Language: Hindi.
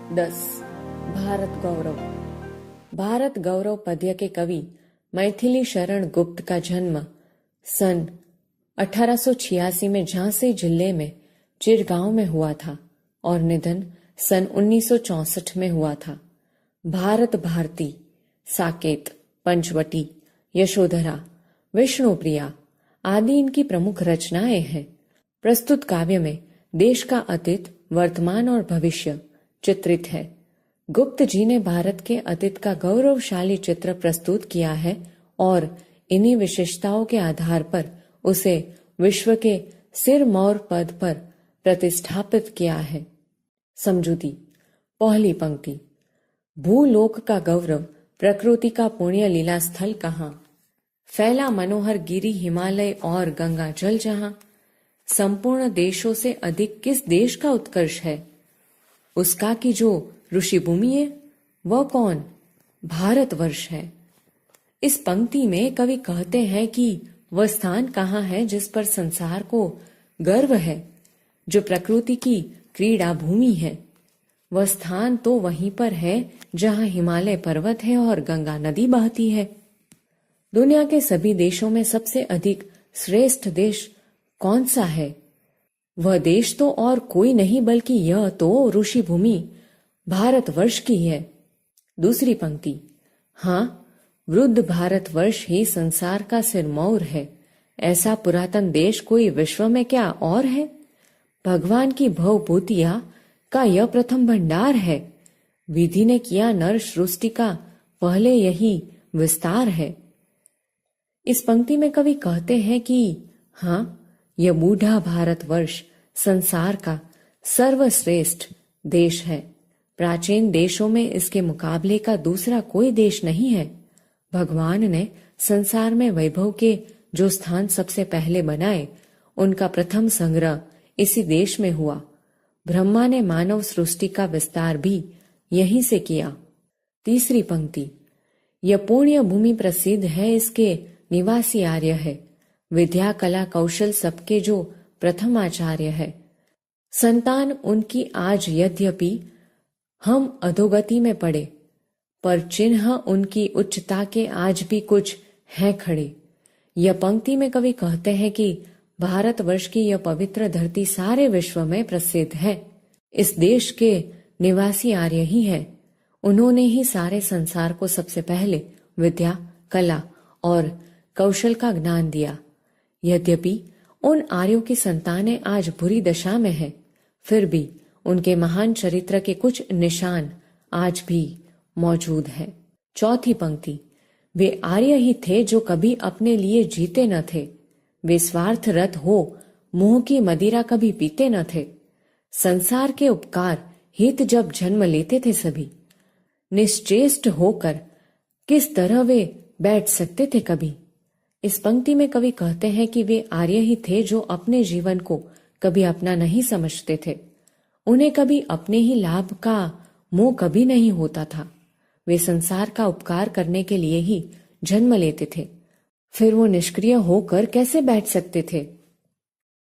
10. भारत गौरव। भारत गौरव पद्य के कवि मैथिली शरण गुप्त का जन्म सन 1886 में झांसी जिले में चिरगांव में हुआ था और निधन सन 1964 में हुआ था। भारत भारती, साकेत, पंचवटी, यशोधरा, विष्णुप्रिया आदि इनकी प्रमुख रचनाएं हैं। प्रस्तुत काव्य में देश का अतीत, वर्तमान और भविष्य चित्रित है। गुप्त जी ने भारत के अतीत का गौरवशाली चित्र प्रस्तुत किया है और इन्हीं विशेषताओं के आधार पर उसे विश्व के सिरमौर पद पर प्रतिष्ठापित किया है। समझूती। पहली पंक्ति। भूलोक का गौरव, प्रकृति का पुण्य लीला स्थल कहाँ, फैला मनोहर गिरी हिमालय और गंगा जल जहां, संपूर्ण देशों से अधिक किस देश का उत्कर्ष है, उसका की जो ऋषि भूमि है वह कौन, भारतवर्ष है। इस पंक्ति में कवि कहते हैं कि वह स्थान कहाँ है जिस पर संसार को गर्व है, जो प्रकृति की क्रीड़ा भूमि है। वह स्थान तो वहीं पर है जहाँ हिमालय पर्वत है और गंगा नदी बहती है। दुनिया के सभी देशों में सबसे अधिक श्रेष्ठ देश कौन सा है? वह देश तो और कोई नहीं बल्कि यह तो ऋषि भूमि भारतवर्ष की है। दूसरी पंक्ति। हाँ, वृद्ध भारतवर्ष ही संसार का सिरमौर है। ऐसा पुरातन देश कोई विश्व में क्या और है? भगवान की भवभूतिया का यह प्रथम भंडार है। विधि ने किया नर सृष्टि का पहले यही विस्तार है। इस पंक्ति में कवि कहते हैं कि हाँ, यह बूढ़ा भारतवर्ष संसार का सर्वश्रेष्ठ देश है। प्राचीन देशों में इसके मुकाबले का दूसरा कोई देश नहीं है। भगवान ने संसार में वैभव के जो स्थान सबसे पहले बनाए, उनका प्रथम संग्रह इसी देश में हुआ। ब्रह्मा ने मानव सृष्टि का विस्तार भी यहीं से किया। तीसरी पंक्ति। यह पुण्य भूमि प्रसिद्ध है, इसके निवासी आर्य है। विद्या, कला, कौशल सबके जो प्रथम आचार्य है। संतान उनकी आज यद्यपि हम अधोगति में पड़े, पर चिन्ह उनकी उच्चता के आज भी कुछ है खड़े। यह पंक्ति में कवि कहते हैं कि भारतवर्ष की यह पवित्र धरती सारे विश्व में प्रसिद्ध है। इस देश के निवासी आर्य ही हैं। उन्होंने ही सारे संसार को सबसे पहले विद्या, कला और कौशल का ज्ञान दिया। यद्यपि उन आर्यों की संतानें आज बुरी दशा में हैं, फिर भी उनके महान चरित्र के कुछ निशान आज भी मौजूद हैं। चौथी पंक्ति। वे आर्य ही थे जो कभी अपने लिए जीते न थे। वे स्वार्थरत हो मोह की मदिरा कभी पीते न थे। संसार के उपकार हित जब जन्म लेते थे सभी, निश्चेष्ट होकर किस तरह वे बैठ सकते थे कभी। इस पंक्ति में कवि कहते हैं कि वे आर्य ही थे जो अपने जीवन को कभी अपना नहीं समझते थे। उन्हें कभी अपने ही लाभ का मोह कभी नहीं होता था। वे संसार का उपकार करने के लिए ही जन्म लेते थे। फिर वो निष्क्रिय होकर कैसे बैठ सकते थे?